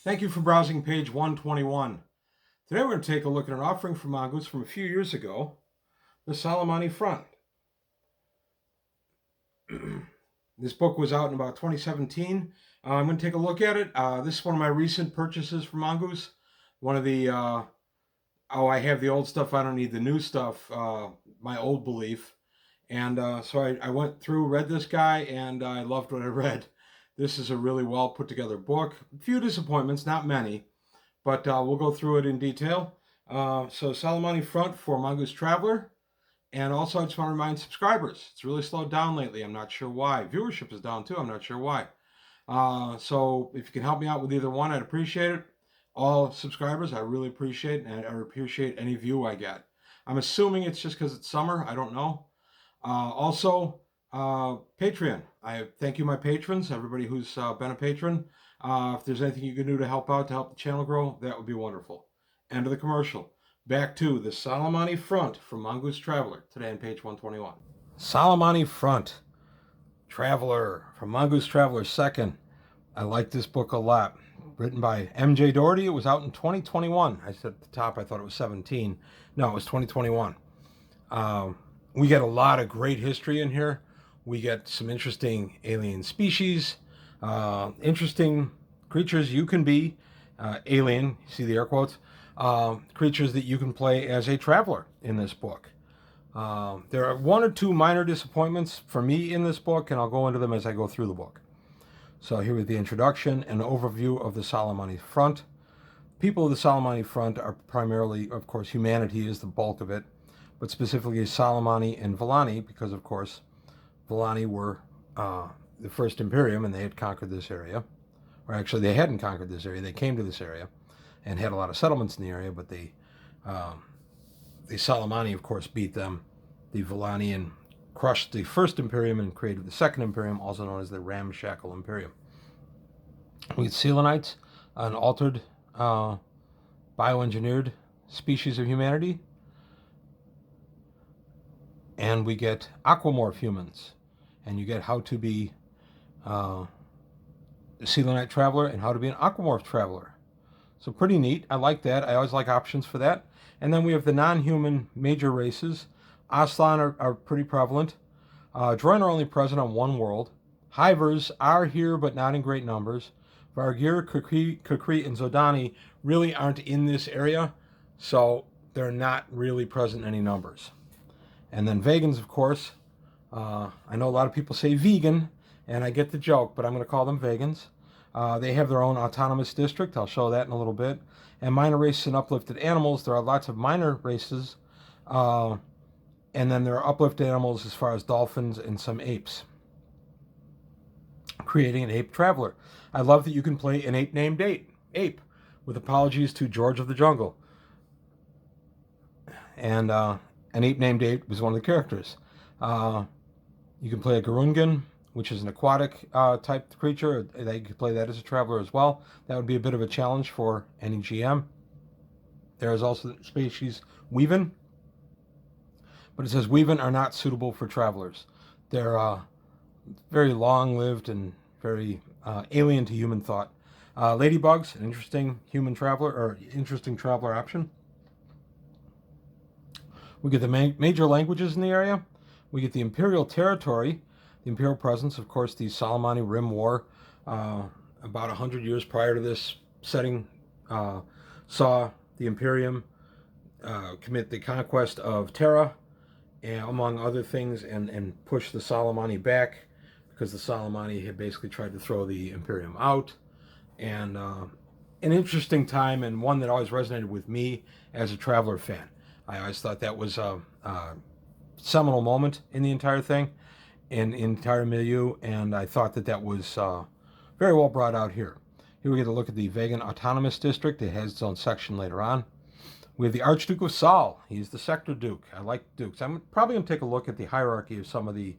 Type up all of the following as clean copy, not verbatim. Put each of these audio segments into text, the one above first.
Thank you for browsing page 121. Today we're going to take a look at an offering from Mongoose from a few years ago, the Solomani front. This book was out in about 2017. I'm going to take a look at it. This is one of my recent purchases from Mongoose. One of the, I have the old stuff, I don't need the new stuff, my old belief. And so I went through, read this guy, and I loved what I read. This is a really well put together book. A few disappointments, not many, but we'll go through it in detail. So Solomani front for Mongoose Traveler. And also I just want to remind subscribers, it's really slowed down lately. I'm not sure why. Viewership is down too. I'm not sure why. So if you can help me out with either one, I'd appreciate it. All subscribers, I really appreciate, and I appreciate any view I get. I'm assuming it's just because it's summer. I don't know. Also, Patreon. I thank you, my patrons, everybody who's been a patron. If there's anything you can do to help out, to help the channel grow, that would be wonderful. End of the commercial. Back to the Solomani front from Mongoose Traveler, today on page 121. Solomani front, Traveler, from Mongoose Traveler 2nd. I like this book a lot. Written by M.J. Doherty. It was out in 2021. I said at the top I thought it was 17. No, it was 2021. We get a lot of great history in here. We get some interesting alien species, interesting creatures you can be, alien, see the air quotes, creatures that you can play as a traveler in this book. There are one or two minor disappointments for me in this book, and I'll go into them as I go through the book. So here is the introduction and overview of the Solomani front. People of the Solomani front are primarily, of course, humanity is the bulk of it, but specifically Solomani and Villani, because, of course, Villani were the first Imperium, and they had conquered this area. Or actually, they hadn't conquered this area. They came to this area and had a lot of settlements in the area, but the Solomani, of course, beat them. The Villani and crushed the first Imperium and created the second Imperium, also known as the Ramshackle Imperium. We get Selenites, an altered, bioengineered species of humanity. And we get aquamorph humans. And you get how to be a Selenite traveler and how to be an aquamorph traveler. So pretty neat. I like that. I always like options for that. And then we have the non-human major races. Aslan are pretty prevalent. Droin are only present on one world. Hivers are here, but not in great numbers. Vargir, Kukri, and Zodani really aren't in this area, so they're not really present in any numbers. And then vegans, of course. I know a lot of people say vegan, and I get the joke, but I'm going to call them vegans. They have their own autonomous district. I'll show that in a little bit. And minor races and uplifted animals. There are lots of minor races. And then there are uplifted animals as far as dolphins and some apes. Creating an ape traveler. I love that you can play an ape named Ape, with apologies to George of the Jungle. And an ape named Ape was one of the characters. You can play a Garungan, which is an aquatic type creature. They could play that as a traveler as well. That would be a bit of a challenge for any GM. There is also the species Weaven. But it says Weaven are not suitable for travelers. They're very long-lived and very alien to human thought. Ladybugs, an interesting human traveler, or interesting traveler option. We get the major languages in the area. We get the Imperial territory, the Imperial presence, of course, the Solomani Rim War, about 100 years prior to this setting, saw the Imperium commit the conquest of Terra, and among other things, and push the Solomani back, because the Solomani had basically tried to throw the Imperium out. And an interesting time, and one that always resonated with me as a traveler fan. I always thought that was a seminal moment in the entire thing, in the entire milieu, and I thought that was very well brought out here. Here we get a look at the Vegan Autonomous District. It has its own section later on. We have the Archduke of Sal. He's the Sector Duke. I like dukes. I'm probably going to take a look at the hierarchy of some of the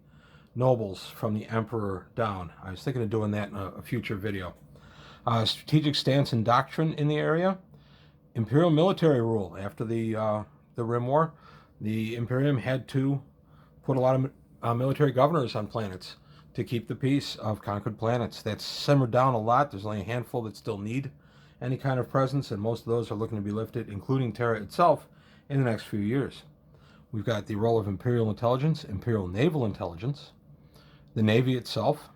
nobles from the Emperor down. I was thinking of doing that in a future video. Strategic stance and doctrine in the area. Imperial military rule after the Rim War. the Imperium had to put a lot of military governors on planets to keep the peace of conquered planets. That's simmered down a lot. There's only a handful that still need any kind of presence, and most of those are looking to be lifted, including Terra itself, in the next few years. We've got the role of Imperial intelligence, Imperial naval intelligence, the Navy itself.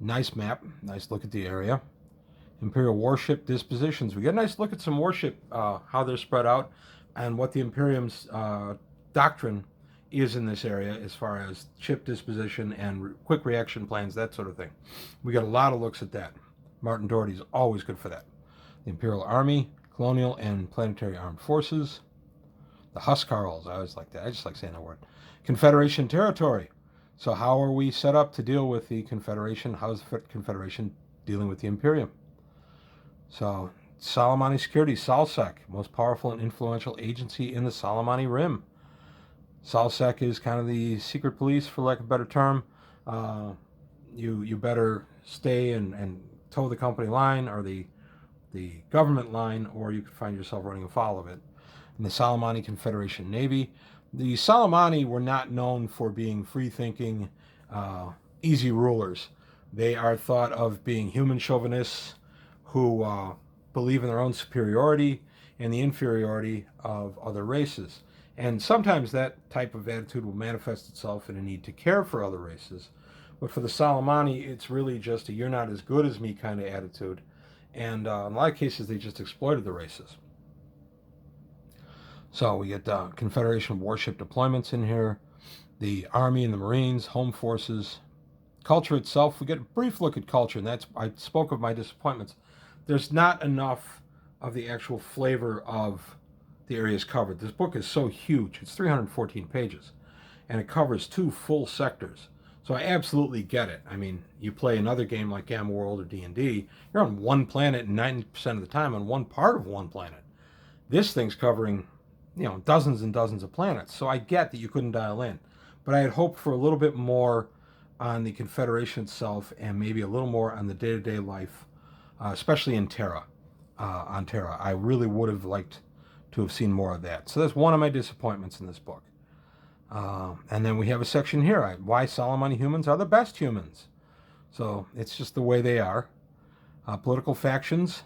Nice map, nice look at the area. Imperial warship dispositions. We get a nice look at some warship, how they're spread out, and what the Imperium's doctrine is in this area as far as ship disposition and quick reaction plans, that sort of thing. We get a lot of looks at that. Martin Doherty's always good for that. The Imperial Army, Colonial and Planetary Armed Forces. The Huscarls, I always like that. I just like saying that word. Confederation territory. So how are we set up to deal with the Confederation? How's the Confederation dealing with the Imperium? So Solomani Security, SolSec, most powerful and influential agency in the Solomani Rim. SolSec is kind of the secret police, for lack of a better term. You better stay and toe the company line or the government line, or you could find yourself running afoul of it. In the Solomani Confederation Navy, the Solomani were not known for being free-thinking, easy rulers. They are thought of being human chauvinists who believe in their own superiority and the inferiority of other races. And sometimes that type of attitude will manifest itself in a need to care for other races. But for the Solomani, it's really just a you're not as good as me kind of attitude. And in a lot of cases, they just exploited the races. So we get Confederation warship deployments in here, the Army and the Marines, Home Forces. Culture itself, we get a brief look at culture, and that's, I spoke of my disappointments. There's not enough of the actual flavor of the areas covered. This book is so huge. It's 314 pages, and it covers 2 full sectors. So I absolutely get it. I mean, you play another game like Gamma World or D&D, you're on one planet 90% of the time on one part of one planet. This thing's covering, dozens and dozens of planets. So I get that you couldn't dial in. But I had hoped for a little bit more on the Confederation itself and maybe a little more on the day-to-day life, especially in Terra, on Terra. I really would have liked to have seen more of that. So that's one of my disappointments in this book. And then we have a section here, why Solomani humans are the best humans. So it's just the way they are. Political factions,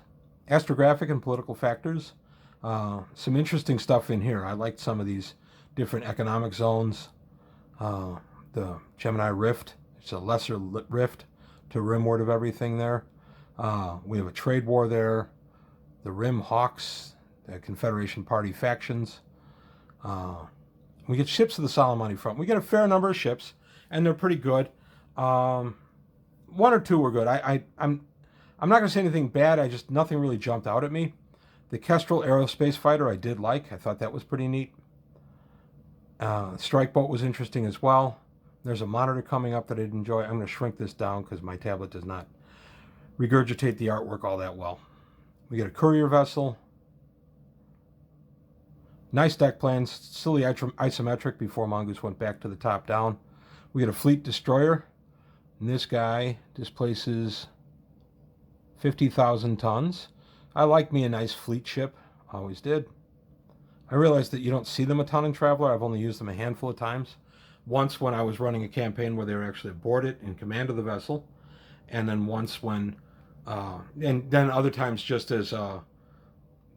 astrographic and political factors. Some interesting stuff in here. I liked some of these different economic zones. The Gemini Rift, it's a lesser rift to rimward of everything there. We have a trade war there. The Rim Hawks, the Confederation Party factions. We get ships to the Solomani front. We get a fair number of ships, and they're pretty good. 1 or 2 were good. I'm not going to say anything bad. Nothing really jumped out at me. The Kestrel aerospace fighter I did like. I thought that was pretty neat. Strike boat was interesting as well. There's a monitor coming up that I'd enjoy. I'm going to shrink this down because my tablet does not regurgitate the artwork all that well. We get a courier vessel. Nice deck plans, silly isometric before Mongoose went back to the top down. We get a fleet destroyer, and this guy displaces 50,000 tons. I like me a nice fleet ship, always did. I realized that you don't see them a ton in Traveller. I've only used them a handful of times. Once when I was running a campaign where they were actually aboard it in command of the vessel, and then once when, and then other times just as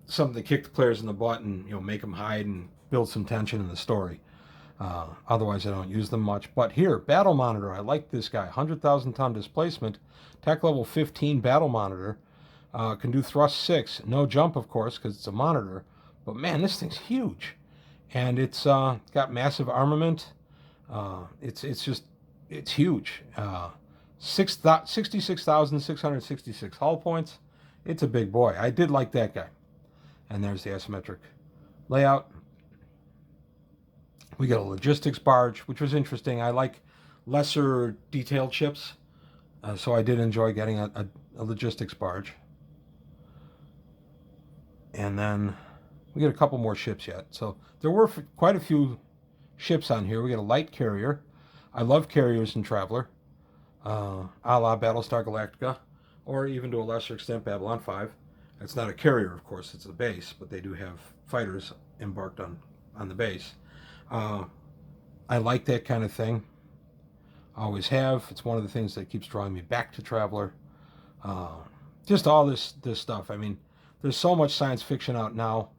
something to kick the players in the butt and make them hide and build some tension in the story. Otherwise, I don't use them much. But here, Battle Monitor, I like this guy. 100,000 ton displacement, tech level 15 Battle Monitor, can do thrust 6, no jump of course because it's a monitor. But man, this thing's huge, and it's got massive armament. It's huge. 66,666 hull points. It's a big boy. I did like that guy. And there's the asymmetric layout. We got a logistics barge, which was interesting. I like lesser detailed ships, so I did enjoy getting a logistics barge. And then we get a couple more ships yet. So there were quite a few ships on here. We got a light carrier. I love carriers in Traveller, a la Battlestar Galactica, or even to a lesser extent Babylon 5. It's not a carrier, of course, it's a base, but they do have fighters embarked on the base. Uh, I like that kind of thing. I always have. It's one of the things that keeps drawing me back to Traveler. Uh, just all this stuff. I mean, there's so much science fiction out now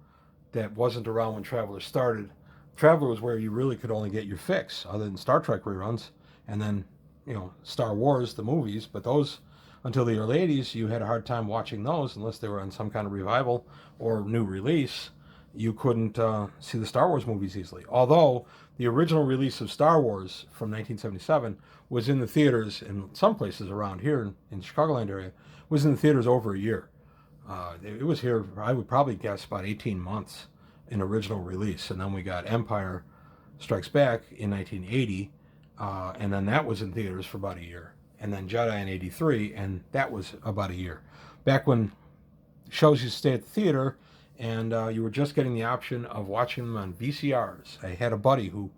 that wasn't around when Traveler started. Traveler was where you really could only get your fix, other than Star Trek reruns, and then Star Wars, the movies. But those, until the early '80s, you had a hard time watching those unless they were on some kind of revival or new release. You couldn't see the Star Wars movies easily. Although the original release of Star Wars from 1977 was in the theaters in some places around here in Chicagoland area, was in the theaters over a year. It was here, I would probably guess, about 18 months in original release. And then we got Empire Strikes Back in 1980, and then that was in theaters for about a year. And then Jedi in '83, and that was about a year. Back when shows used to stay at the theater, and you were just getting the option of watching them on VCRs. I had a buddy who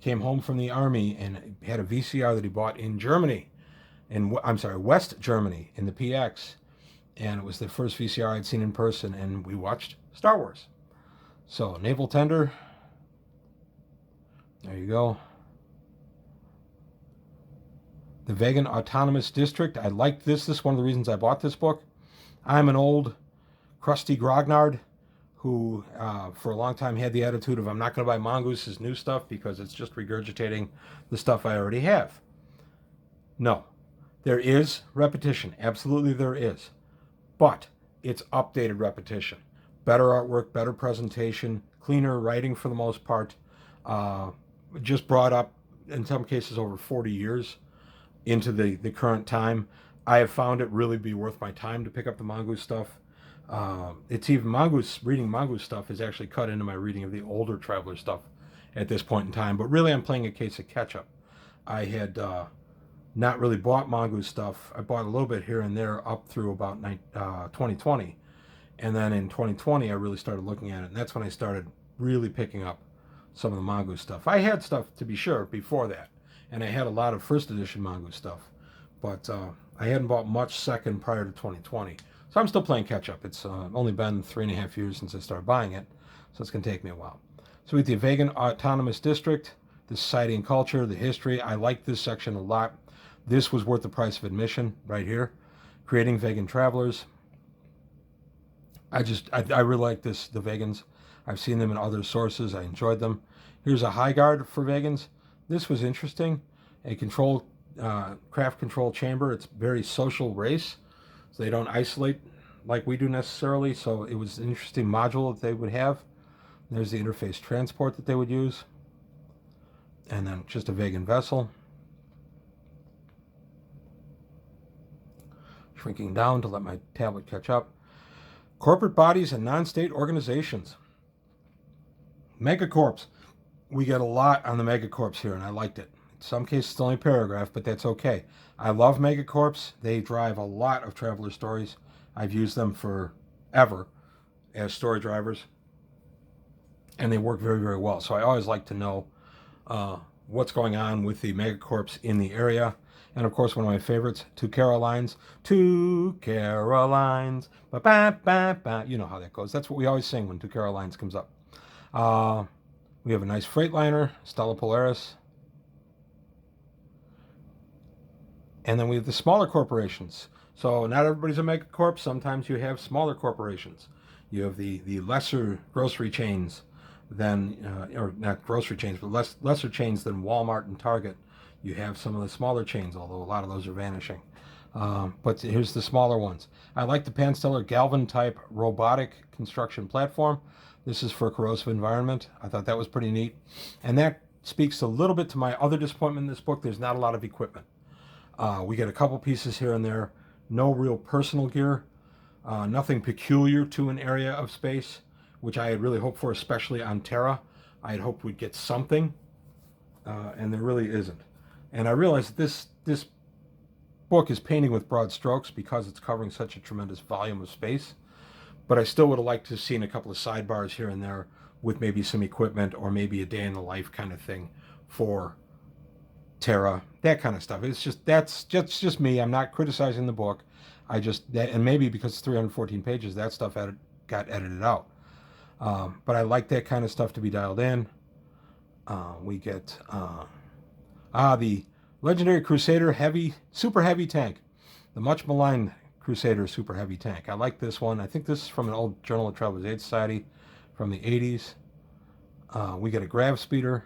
came home from the army and had a VCR that he bought in Germany, West Germany, in the PX, and it was the first VCR I'd seen in person, and we watched Star Wars. So, Naval Tender, there you go. The Vegan Autonomous District, I liked this. This is one of the reasons I bought this book. I'm an old, crusty grognard who, for a long time, had the attitude of, I'm not going to buy Mongoose's new stuff because it's just regurgitating the stuff I already have. No. There is repetition. Absolutely there is. But it's updated repetition. Better artwork, better presentation, cleaner writing for the most part. Just brought up, in some cases, over 40 years into the current time. I have found it really be worth my time to pick up the Mongoose stuff. It's even reading Mongoose stuff is actually cut into my reading of the older Traveler stuff at this point in time. But really, I'm playing a case of catch up. I had not really bought Mongoose stuff. I bought a little bit here and there up through about 2020. And then in 2020, I really started looking at it. And that's when I started really picking up some of the Mongoose stuff. I had stuff, to be sure, before that. And I had a lot of first edition Mongoose stuff. But I hadn't bought much second prior to 2020. So I'm still playing catch up. It's only been 3.5 years since I started buying it. So it's going to take me a while. So with the Vegan Autonomous District, the society and culture, the history, I like this section a lot. This was worth the price of admission right here. Creating Vegan Travelers. I really like this, the vegans. I've seen them in other sources. I enjoyed them. Here's a high guard for vegans. This was interesting. A craft control chamber. It's very social race. So they don't isolate like we do necessarily. So it was an interesting module that they would have. There's the interface transport that they would use. And then just a vegan vessel. Shrinking down to let my tablet catch up. Corporate bodies and non-state organizations. Megacorps. We get a lot on the megacorps here, and I liked it. In some cases, it's only a paragraph, but that's okay. I love megacorps. They drive a lot of Traveler stories. I've used them forever as story drivers, and they work very, very well. So I always like to know what's going on with the megacorps in the area. And of course, one of my favorites, Two Carolines. Two Carolines. Ba-ba-ba-ba. You know how that goes. That's what we always sing when Two Carolines comes up. We have a nice Freightliner, Stella Polaris. And then we have the smaller corporations. So not everybody's a megacorp. Sometimes you have smaller corporations. You have the lesser grocery chains than, or not grocery chains, but lesser chains than Walmart and Target. You have some of the smaller chains, although a lot of those are vanishing. But here's the smaller ones. I like the Panstellar Galvan type robotic construction platform. This is for corrosive environment. I thought that was pretty neat. And that speaks a little bit to my other disappointment in this book. There's not a lot of equipment. We get a couple pieces here and there. No real personal gear. Nothing peculiar to an area of space, which I had really hoped for, especially on Terra. I had hoped we'd get something, and there really isn't. And I realized that this book is painting with broad strokes because it's covering such a tremendous volume of space. But I still would have liked to have seen a couple of sidebars here and there with maybe some equipment or maybe a day in the life kind of thing for Terra, that kind of stuff. That's just me. I'm not criticizing the book. And maybe because it's 314 pages, that stuff got edited out. But I like that kind of stuff to be dialed in. We get the legendary Crusader super heavy tank, the much maligned Crusader super heavy tank. I like this one. I think this is from an old Journal of Travelers Aid Society from the 80s. We get a grav speeder,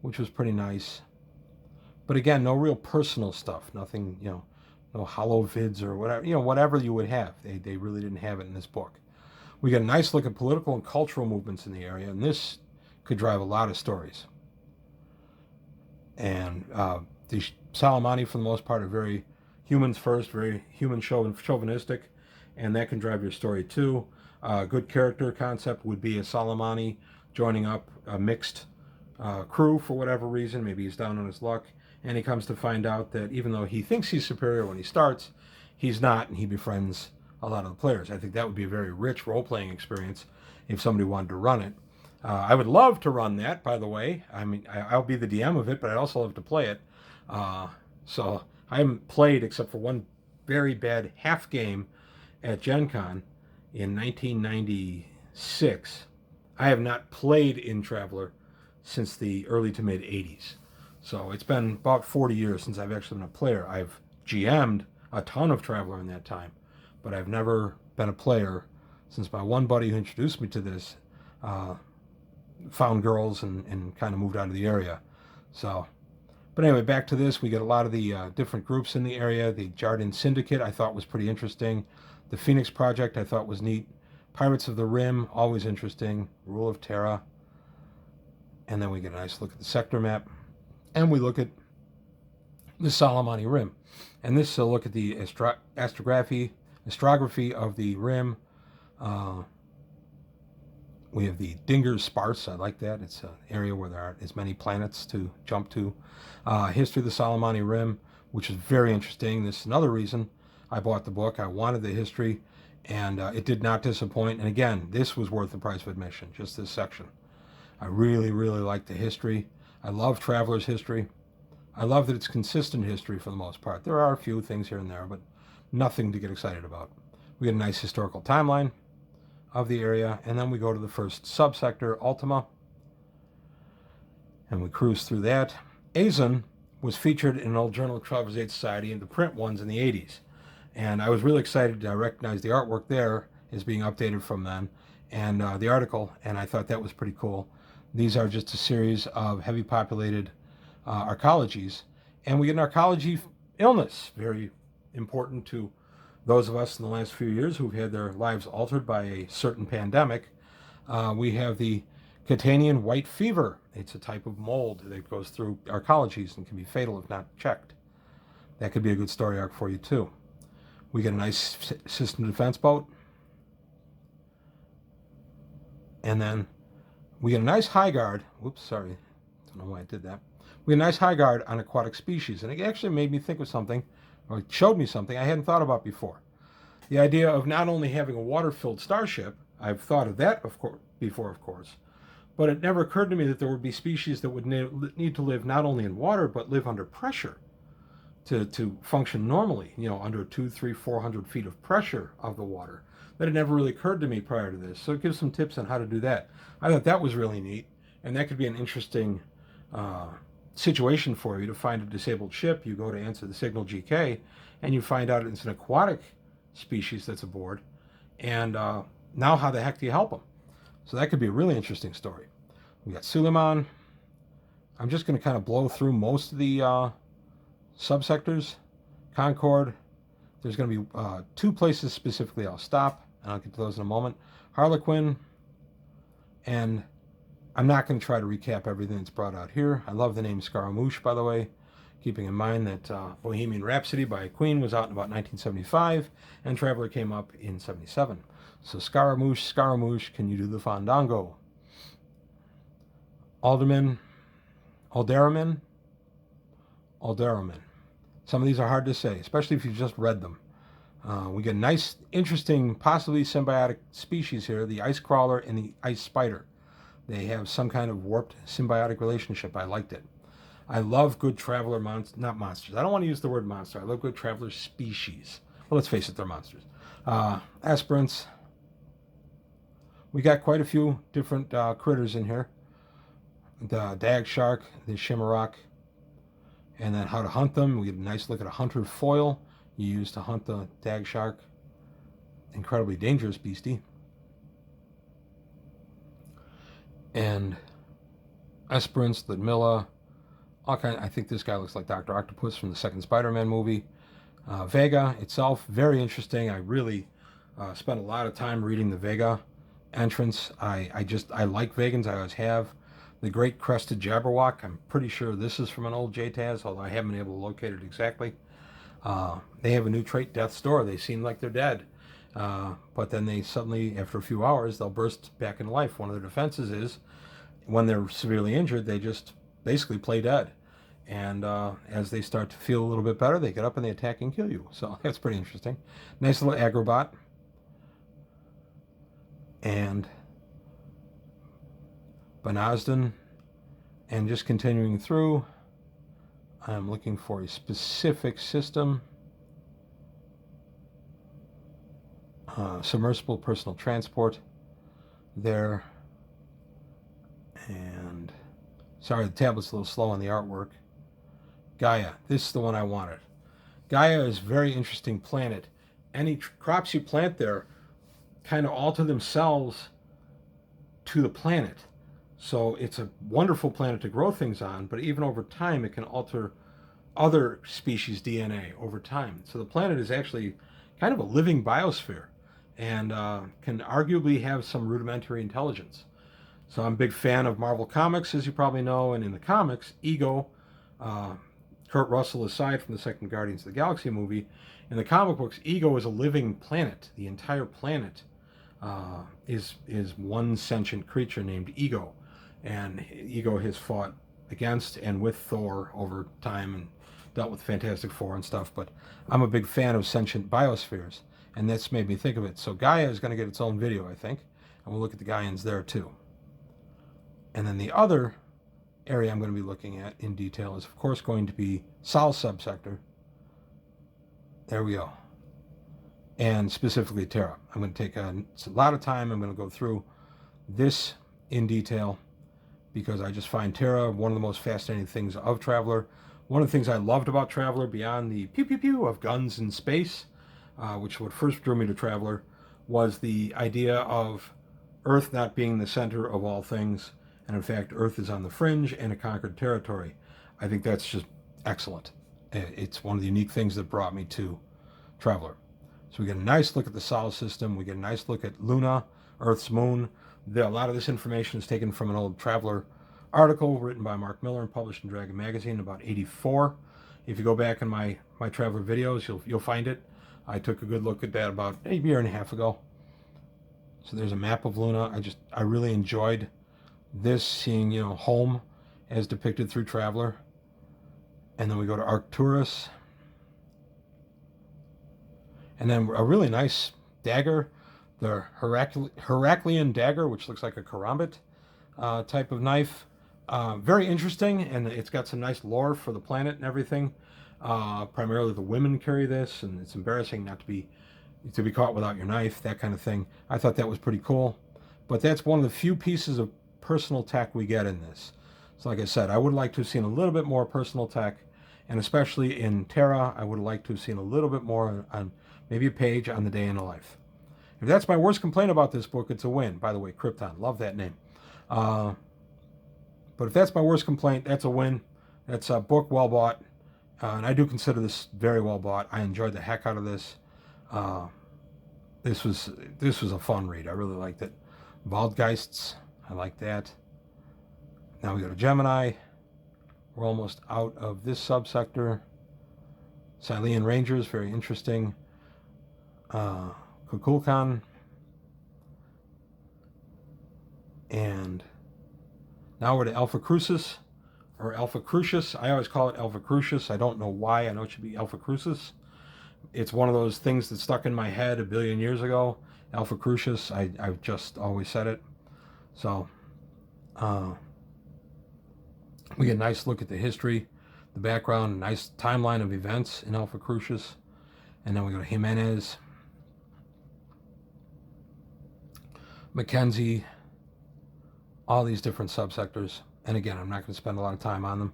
which was pretty nice. But again, no real personal stuff. Nothing, no hollow vids or whatever, whatever you would have. They really didn't have it in this book. We get a nice look at political and cultural movements in the area, and this could drive a lot of stories. And the Solomani, for the most part, are very humans first, very human chauvinistic, and that can drive your story too. A good character concept would be a Solomani joining up a mixed crew for whatever reason. Maybe he's down on his luck, and he comes to find out that even though he thinks he's superior when he starts, he's not, and he befriends a lot of the players. I think that would be a very rich role-playing experience if somebody wanted to run it. I would love to run that, by the way. I mean, I'll be the DM of it, but I'd also love to play it. So I haven't played except for one very bad half game at Gen Con in 1996. I have not played in Traveler since the early to mid 80s. So it's been about 40 years since I've actually been a player. I've GM'd a ton of Traveler in that time, but I've never been a player since my one buddy who introduced me to this found girls and kind of moved out of the area. So, but anyway, back to this. We get a lot of the different groups in the area. The Jardin Syndicate I thought was pretty interesting. The Phoenix Project I thought was neat. Pirates of the Rim, always interesting. Rule of Terra. And then we get a nice look at the sector map. And we look at the Solomani Rim. And this is a look at the Astrography of the Rim. We have the Dinger's Sparse. I like that. It's an area where there aren't as many planets to jump to. History of the Solomani Rim, which is very interesting. This is another reason I bought the book. I wanted the history, and it did not disappoint. And again, this was worth the price of admission, just this section. I really, really like the history. I love Traveler's history. I love that it's consistent history for the most part. There are a few things here and there, but nothing to get excited about. We get a nice historical timeline of the area, and then we go to the first subsector, Ultima, and we cruise through that. Azon was featured in an old Journal of Travelers Aid Society in the print ones in the 80s, and I was really excited to recognize the artwork there is being updated from then, and the article, and I thought that was pretty cool. These are just a series of heavy populated arcologies, and we get an arcology illness, very important to those of us in the last few years who've had their lives altered by a certain pandemic. We have the Catanian white fever. It's a type of mold that goes through arcologies and can be fatal if not checked. That could be a good story arc for you too. We get a nice system defense boat. And then we get a nice high guard. Whoops, sorry. Don't know why I did that. We get a nice high guard on aquatic species. And it actually made me think of something, or it showed me something I hadn't thought about before. The idea of not only having a water-filled starship, I've thought of that before, of course, but it never occurred to me that there would be species that would need to live not only in water, but live under pressure to function normally, under 200, 300, 400 feet of pressure of the water. That had never really occurred to me prior to this. So it gives some tips on how to do that. I thought that was really neat, and that could be an interesting situation for you to find a disabled ship. You go to answer the signal GK, and you find out it's an aquatic species that's aboard, and now how the heck do you help them? So that could be a really interesting story. We got Suleiman. I'm just going to kind of blow through most of the subsectors. Concord. There's going to be 2 places specifically I'll stop, and I'll get to those in a moment. Harlequin, and I'm not going to try to recap everything that's brought out here. I love the name Scaramouche, by the way, keeping in mind that Bohemian Rhapsody by Queen was out in about 1975, and Traveler came up in 77. So Scaramouche, can you do the fandango? Alderman. Some of these are hard to say, especially if you've just read them. We get a nice, interesting, possibly symbiotic species here, the ice crawler and the ice spider. They have some kind of warped symbiotic relationship. I liked it. I love good Traveler not monsters. I don't want to use the word monster. I love good Traveler species. Well, let's face it, they're monsters. Aspirants. We got quite a few different critters in here. the dag shark, the shimmerock, and then how to hunt them. We get a nice look at a hunter foil you use to hunt the dag shark. Incredibly dangerous beastie. And Esperance, Ludmilla, all kind. I think this guy looks like Dr. Octopus from the second Spider-Man movie. Vega itself, very interesting. I really spent a lot of time reading the Vega entrance. I like Vegans. I always have. The Great Crested Jabberwock. I'm pretty sure this is from an old JTAS, although I haven't been able to locate it exactly. They have a new trait, Death's Door. They seem like they're dead. But then they suddenly, after a few hours, they'll burst back into life. One of their defenses is, when they're severely injured, they just basically play dead. And as they start to feel a little bit better, they get up and they attack and kill you. So that's pretty interesting. Nice little agrobot. And Banazdan. And just continuing through, I'm looking for a specific system. Submersible personal transport there. And sorry, the tablet's a little slow on the artwork. Gaia, this is the one I wanted. Gaia is a very interesting planet. Any crops you plant there kind of alter themselves to the planet. So it's a wonderful planet to grow things on, but even over time it can alter other species' DNA over time. So the planet is actually kind of a living biosphere and can arguably have some rudimentary intelligence. So I'm a big fan of Marvel Comics, as you probably know, and in the comics, Ego, Kurt Russell aside from the second Guardians of the Galaxy movie, in the comic books, Ego is a living planet. The entire planet is one sentient creature named Ego, and Ego has fought against and with Thor over time and dealt with Fantastic Four and stuff. But I'm a big fan of sentient biospheres, and that's made me think of it. So Gaia is going to get its own video, I think, and we'll look at the Gaians there too. And then the other area I'm going to be looking at in detail is, of course, going to be Sol subsector. There we go. And specifically Terra. I'm going to take a lot of time. I'm going to go through this in detail because I just find Terra one of the most fascinating things of Traveller. One of the things I loved about Traveller, beyond the pew pew pew of guns in space, which what first drew me to Traveller, was the idea of Earth not being the center of all things, and in fact Earth is on the fringe and a conquered territory. I think that's just excellent. It's one of the unique things that brought me to Traveller. So we get a nice look at the Sol system. We get a nice look at Luna, Earth's moon. A lot of this information is taken from an old Traveller article written by Mark Miller and published in Dragon Magazine about '84. If you go back in my Traveller videos, you'll find it. I took a good look at that about a year and a half ago. So there's a map of Luna. I really enjoyed this, seeing, home as depicted through Traveller. And then we go to Arcturus. And then a really nice dagger, the Heraclean dagger, which looks like a karambit type of knife. Very interesting, and it's got some nice lore for the planet and everything. Primarily the women carry this, and it's embarrassing not to be caught without your knife, that kind of thing. I thought that was pretty cool. But that's one of the few pieces of personal tech we get in this. So like I said, I would like to have seen a little bit more personal tech, and especially in Terra, I would like to have seen a little bit more on maybe a page on the day in the life. If that's my worst complaint about this book, it's a win. By the way, Krypton, love that name. But if that's my worst complaint, that's a win. That's a book well bought, and I do consider this very well bought. I enjoyed the heck out of this. This was a fun read. I really liked it. Waldgeists, I like that. Now we go to Gemini. We're almost out of this subsector. Silean Rangers, very interesting. Kukulkan. And now we're to Alpha Crucis, or Alpha Crucius. I always call it Alpha Crucius. I don't know why. I know it should be Alpha Crucis. It's one of those things that stuck in my head a billion years ago. Alpha Crucius. I've just always said it. So we get a nice look at the history, the background, a nice timeline of events in Alpha Crucius. And then we go to Jimenez, Mackenzie, all these different subsectors. And again, I'm not going to spend a lot of time on them.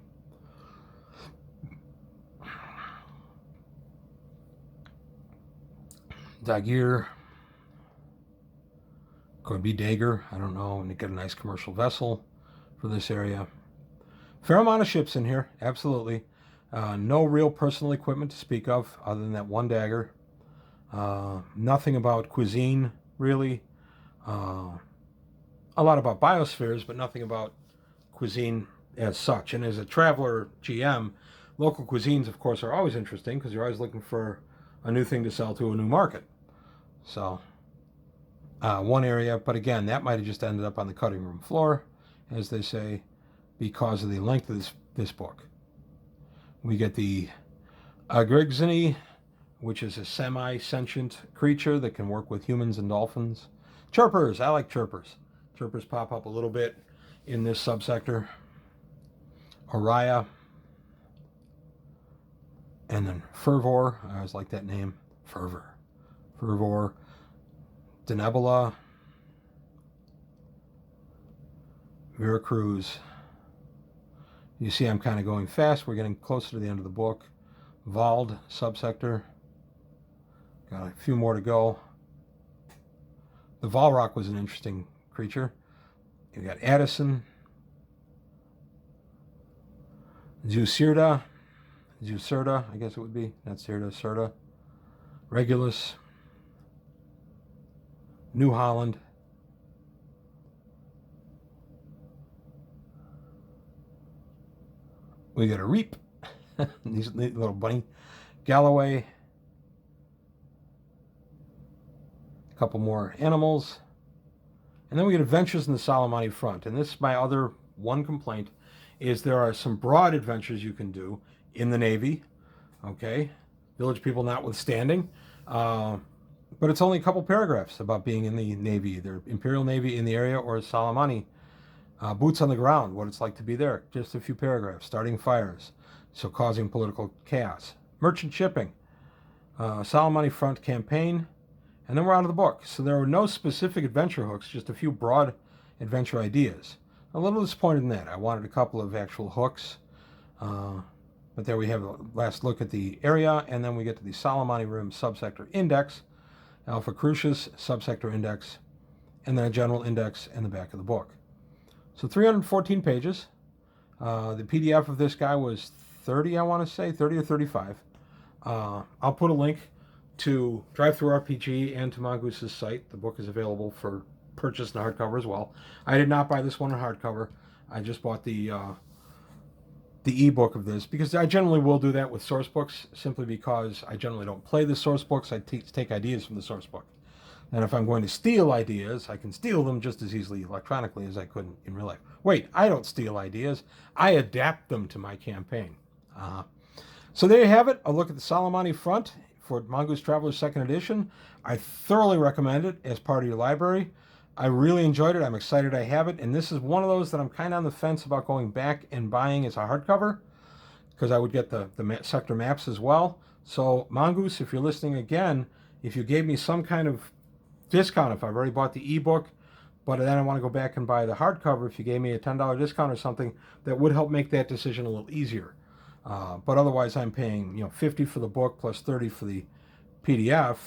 Dagir. Could be Dagger. I don't know. And to get a nice commercial vessel for this area. Fair amount of ships in here. Absolutely. No real personal equipment to speak of other than that one dagger. Nothing about cuisine, really. A lot about biospheres, but nothing about cuisine as such. And as a traveler GM, local cuisines, of course, are always interesting because you're always looking for a new thing to sell to a new market. So, one area, but again, that might have just ended up on the cutting room floor, as they say, because of the length of this book. We get the Agrigzini, which is a semi-sentient creature that can work with humans and dolphins. Chirpers, I like chirpers. Chirpers pop up a little bit in this subsector. Oriya. And then Fervor, I always like that name, Fervor. Fervor. Denebula. Veracruz. You see I'm kind of going fast. We're getting closer to the end of the book. Vald, subsector. Got a few more to go. The Valrock was an interesting creature. You got Addison. Zucirda, I guess it would be. Not Cirda, Cirda. Regulus. New Holland. We got a Reap. These little bunny. Galloway. A couple more animals. And then we get Adventures in the Solomani front. And this is my other one complaint, is there are some broad adventures you can do in the Navy. Okay. Village people notwithstanding. But it's only a couple paragraphs about being in the Navy, either Imperial Navy in the area or Solomani. Boots on the ground, what it's like to be there. Just a few paragraphs. Starting fires, so causing political chaos. Merchant shipping. Solomani front campaign. And then we're out of the book. So there were no specific adventure hooks, just a few broad adventure ideas. A little disappointed in that. I wanted a couple of actual hooks. But there we have a last look at the area, and then we get to the Solomani Rim subsector index, Alpha Crucius subsector index, and then a general index in the back of the book. So 314 pages. The PDF of this guy was 30, I want to say, 30 or 35. I'll put a link to Drive-Thru RPG and to Mongoose's site. The book is available for purchase in hardcover as well. I did not buy this one in hardcover. I just bought the ebook of this because I generally will do that with source books, simply because I generally don't play the source books. I take ideas from the source book. And if I'm going to steal ideas, I can steal them just as easily electronically as I could in real life. Wait, I don't steal ideas. I adapt them to my campaign. So there you have it. A look at the Solomani front for Mongoose Traveler's 2nd edition. I thoroughly recommend it as part of your library. I really enjoyed it. I'm excited I have it. And this is one of those that I'm kind of on the fence about going back and buying as a hardcover, because I would get the sector maps as well. So Mongoose, if you're listening again, if you gave me some kind of discount, if I've already bought the ebook, but then I want to go back and buy the hardcover, if you gave me a $10 discount or something, that would help make that decision a little easier. But otherwise, I'm paying $50 for the book plus $30 for the PDF,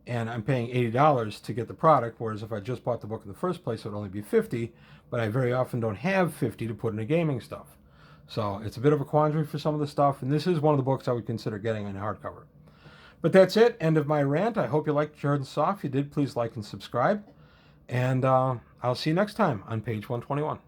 and I'm paying $80 to get the product. Whereas if I just bought the book in the first place, it would only be $50. But I very often don't have $50 to put into gaming stuff, so it's a bit of a quandary for some of the stuff. And this is one of the books I would consider getting in hardcover. But that's it. End of my rant. I hope you liked what you heard and saw. If you did, please like and subscribe. And I'll see you next time on page 121.